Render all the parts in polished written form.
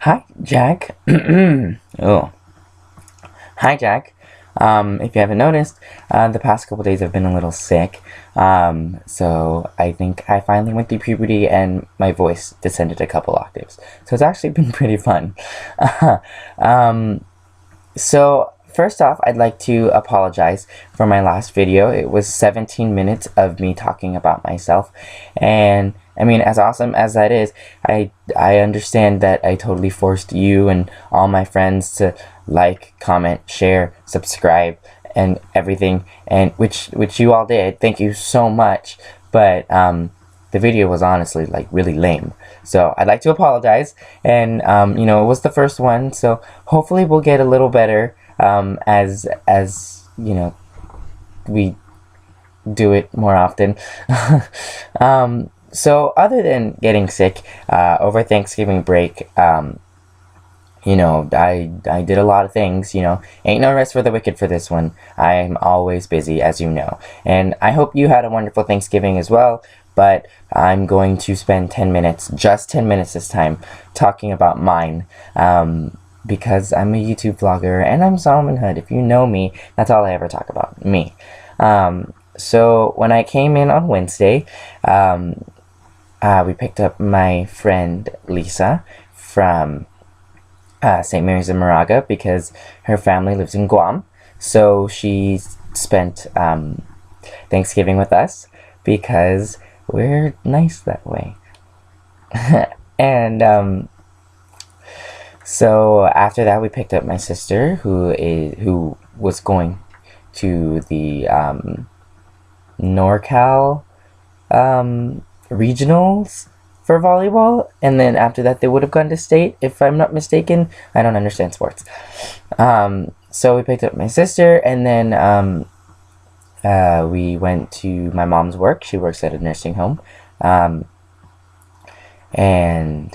Hi, Jack. Oh, hi, Jack. If you haven't noticed, the past couple days I've been a little sick. So I think I finally went through puberty and my voice descended a couple octaves. So it's actually been pretty fun. um, so first off, I'd like to apologize for my last video. It was 17 minutes of me talking about myself, and I mean, as awesome as that is, I understand that I totally forced you and all my friends to like, comment, share, subscribe, and everything, and which you all did. Thank you so much. But the video was honestly like really lame. So I'd like to apologize, and it was the first one, so hopefully we'll get a little better as we do it more often. So other than getting sick over Thanksgiving break, I did a lot of things. Ain't no rest for the wicked for this one. I'm always busy, as you know, and I hope you had a wonderful Thanksgiving as well. But I'm going to spend 10 minutes, just 10 minutes this time, talking about mine. Because I'm a YouTube vlogger and I'm Solomon Hood. If you know me, that's all I ever talk about, me. So when I came in on Wednesday, we picked up my friend Lisa from St. Mary's in Moraga because her family lives in Guam. So she spent Thanksgiving with us because we're nice that way. And so after that, we picked up my sister, who was going to the NorCal regionals for volleyball, and then after that, they would have gone to state, if I'm not mistaken. I don't understand sports. So we picked up my sister, and then we went to my mom's work. She works at a nursing home, and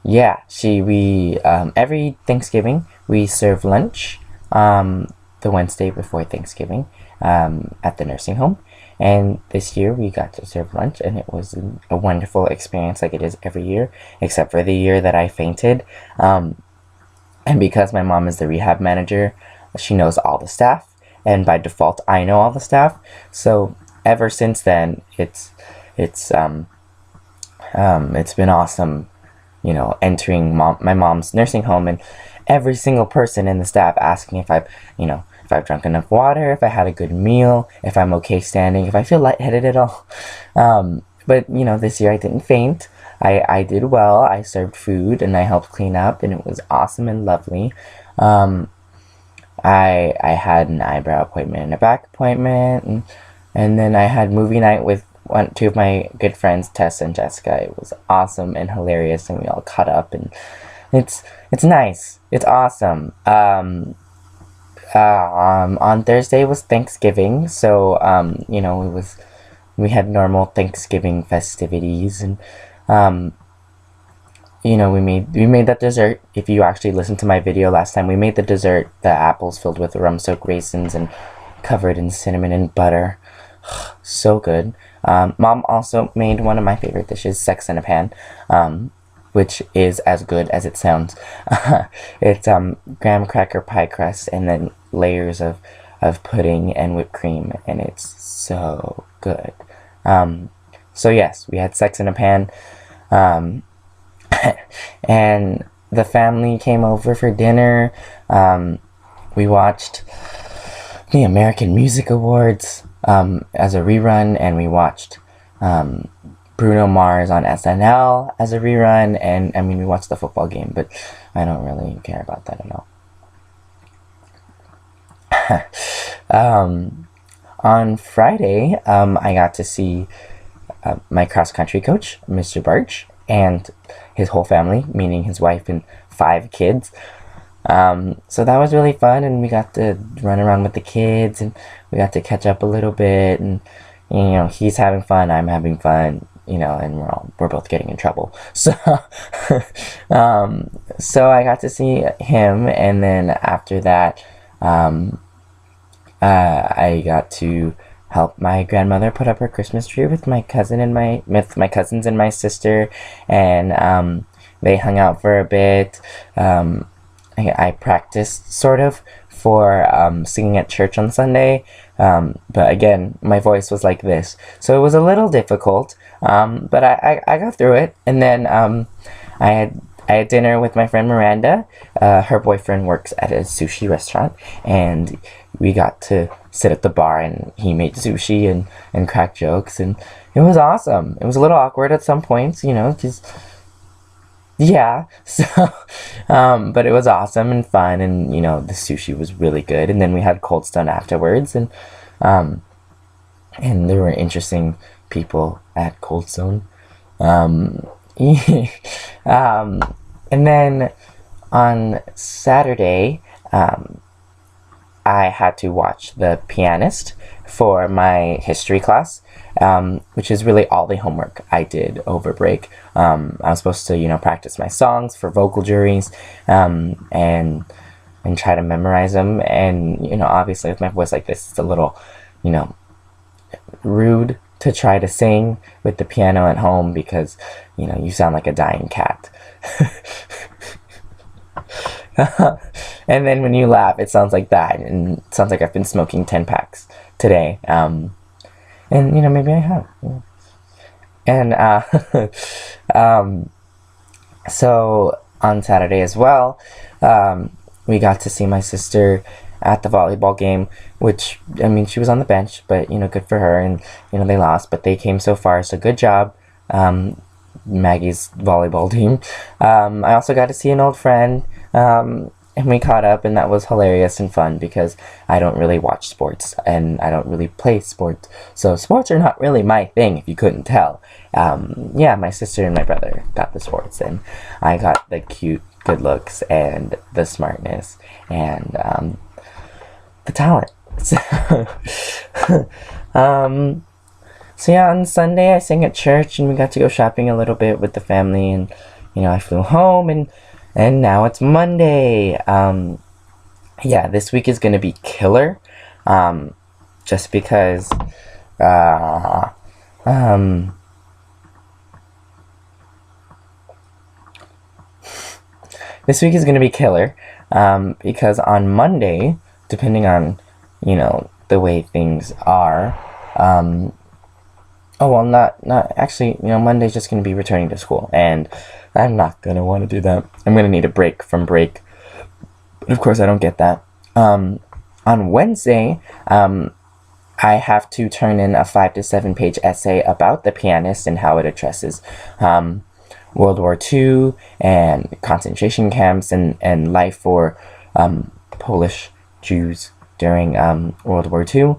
yeah, we every Thanksgiving we serve lunch the Wednesday before Thanksgiving at the nursing home. And this year we got to serve lunch, and it was a wonderful experience, like it is every year, except for the year that I fainted. And because my mom is the rehab manager, she knows all the staff, and by default I know all the staff. So ever since then, it's been awesome, entering my mom's nursing home, and every single person in the staff asking if I've drunk enough water, if I had a good meal, if I'm okay standing, if I feel lightheaded at all. But this year I didn't faint. I did well. I served food and I helped clean up, and it was awesome and lovely. I had an eyebrow appointment and a back appointment, and then I had movie night with two of my good friends, Tess and Jessica. It was awesome and hilarious, and we all caught up, and it's nice. It's awesome. On Thursday was Thanksgiving, so we had normal Thanksgiving festivities, and we made that dessert. If you actually listened to my video last time, we made the dessert, the apples filled with rum-soaked raisins and covered in cinnamon and butter. So good. Mom also made one of my favorite dishes, sex in a pan, which is as good as it sounds. It's graham cracker pie crust and then layers of pudding and whipped cream, and it's so good. So yes, we had sex in a pan, and the family came over for dinner. We watched the American Music Awards as a rerun, and we watched Bruno Mars on SNL as a rerun, and I mean, we watched the football game, but I don't really care about that at all. On Friday, I got to see my cross-country coach, Mr. Barch, and his whole family, meaning his wife and 5 kids. So that was really fun, and we got to run around with the kids, and we got to catch up a little bit, and he's having fun, I'm having fun, and we're both getting in trouble. So so I got to see him, and then after that, I got to help my grandmother put up her Christmas tree with my cousins and my sister, and they hung out for a bit. I practiced sort of for singing at church on Sunday, but again, my voice was like this, so it was a little difficult, but I got through it. And then I had dinner with my friend Miranda. Her boyfriend works at a sushi restaurant, and we got to sit at the bar, and he made sushi and crack jokes, and it was awesome. It was a little awkward at some points, because yeah, so but it was awesome and fun, and the sushi was really good, and then we had Cold Stone afterwards, um and there were interesting people at Cold Stone. um and then on Saturday, I had to watch The Pianist for my history class, which is really all the homework I did over break. I was supposed to, practice my songs for vocal juries, and try to memorize them. And, obviously with my voice like this, it's a little, rude to try to sing with the piano at home because, you sound like a dying cat. And then when you laugh, it sounds like that, and it sounds like I've been smoking 10 packs today. And maybe I have. And so on Saturday as well, we got to see my sister at the volleyball game, which, she was on the bench, but good for her. And they lost, but they came so far, so good job, Maggie's volleyball team. I also got to see an old friend, and we caught up, and that was hilarious and fun because I don't really watch sports and I don't really play sports, so sports are not really my thing, if you couldn't tell. My sister and my brother got the sports, and I got the cute good looks and the smartness and the talent. So yeah, on Sunday I sang at church, and we got to go shopping a little bit with the family, and I flew home, and now it's Monday. This week is gonna be killer, just because this week is gonna be killer, because on Monday, depending on the way things are, not actually, Monday's just gonna be returning to school, and I'm not gonna want to do that. I'm gonna need a break from break, but of course I don't get that. On Wednesday, I have to turn in a 5 to 7 page essay about The Pianist and how it addresses World War II and concentration camps and life for Polish Jews during World War II.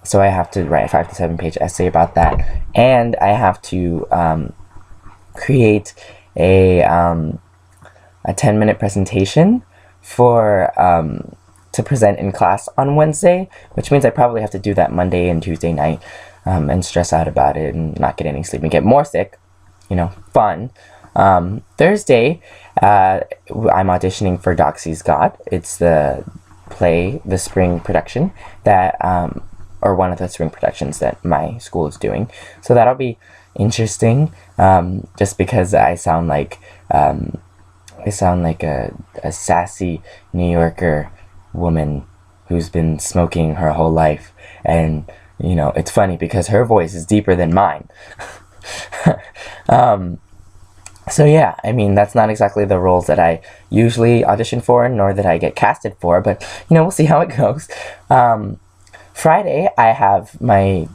So I have to write a 5 to 7 page essay about that, and I have to create a 10-minute presentation for to present in class on Wednesday, which means I probably have to do that Monday and Tuesday night, and stress out about it and not get any sleep and get more sick. Fun. Thursday, I'm auditioning for Doxy's God. It's the play, the spring production that, or one of the spring productions that my school is doing. So that'll be interesting, just because I sound like a sassy New Yorker woman who's been smoking her whole life, and it's funny because her voice is deeper than mine. So yeah, that's not exactly the roles that I usually audition for, nor that I get casted for, but we'll see how it goes. Friday, I have my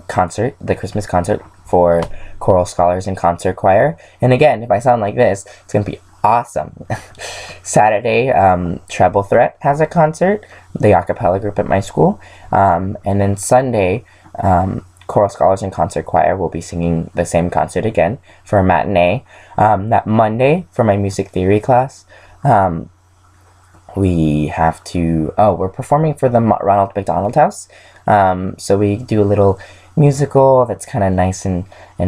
concert, the Christmas concert for choral scholars and concert choir, and again, if I sound like this, it's gonna be awesome. Saturday, Treble Threat has a concert, the a cappella group at my school, and then Sunday, choral scholars and concert choir will be singing the same concert again for a matinee. That Monday, for my music theory class, we have to, we're performing for the Ronald McDonald House, so we do a little musical that's kind of nice and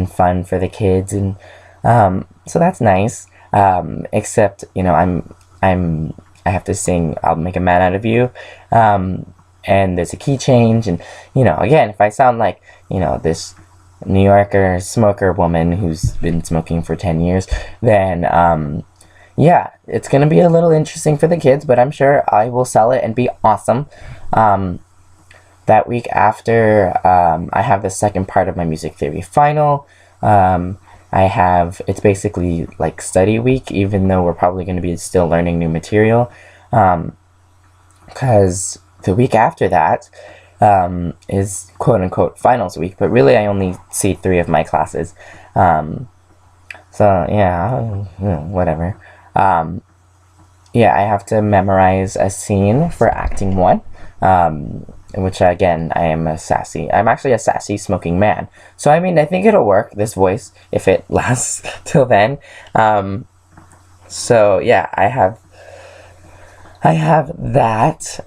fun for the kids, and so that's nice, except I have to sing I'll Make a Man Out of You, and there's a key change, and again, if I sound like this New Yorker smoker woman who's been smoking for 10 years, then yeah, it's gonna be a little interesting for the kids, but I'm sure I will sell it and be awesome. That week after, I have the second part of my music theory final. It's basically like study week, even though we're probably going to be still learning new material. Because the week after that is quote unquote finals week, but really I only see 3 of my classes. So yeah, whatever. Yeah, I have to memorize a scene for acting 1. Which again, I'm actually a sassy smoking man. So I mean, I think it'll work, this voice, if it lasts till then. So yeah, I have that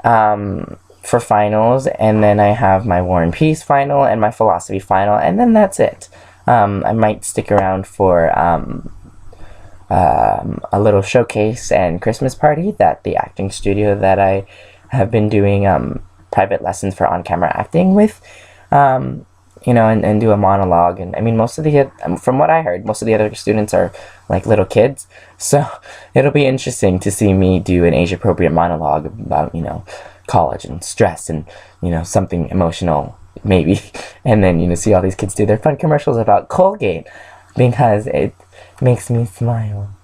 for finals, and then I have my War and Peace final and my philosophy final, and then that's it. I might stick around for a little showcase and Christmas party that the acting studio that I have been doing private lessons for on-camera acting with, and do a monologue. And I mean, from what I heard, most of the other students are like little kids, so it'll be interesting to see me do an age-appropriate monologue about college and stress and something emotional maybe, and then see all these kids do their fun commercials about Colgate because it makes me smile.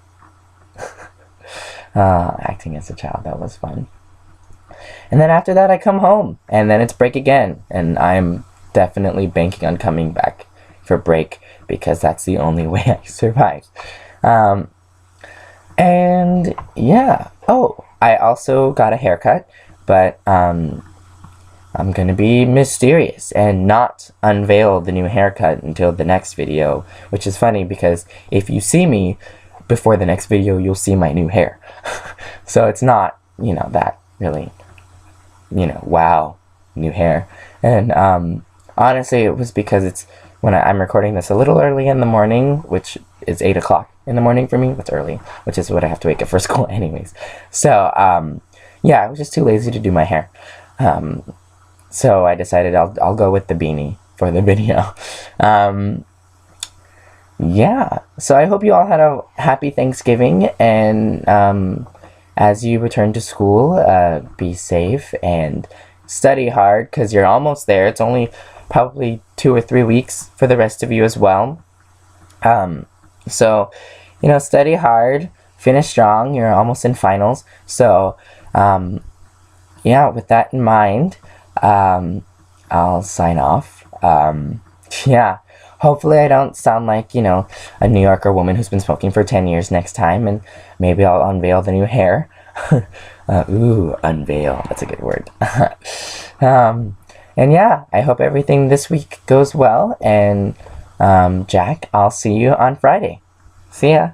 Acting as a child, that was fun. And then after that I come home, and then it's break again, and I'm definitely banking on coming back for break because that's the only way I survive. And yeah, I also got a haircut, but I'm gonna be mysterious and not unveil the new haircut until the next video, which is funny because if you see me before the next video, you'll see my new hair. So it's not, that really, wow, new hair. And honestly, it was because it's when I'm recording this a little early in the morning, which is 8 o'clock in the morning for me. That's early, which is what I have to wake up for school anyways. So yeah, I was just too lazy to do my hair. So I decided I'll go with the beanie for the video. Yeah, so I hope you all had a happy Thanksgiving, and as you return to school, be safe and study hard because you're almost there. It's only probably 2 or 3 weeks for the rest of you as well. So, study hard, finish strong. You're almost in finals. So, yeah, with that in mind, I'll sign off. Yeah. Hopefully I don't sound like, a New Yorker woman who's been smoking for 10 years next time, and maybe I'll unveil the new hair. Ooh, unveil. That's a good word. And yeah, I hope everything this week goes well, and Jack, I'll see you on Friday. See ya.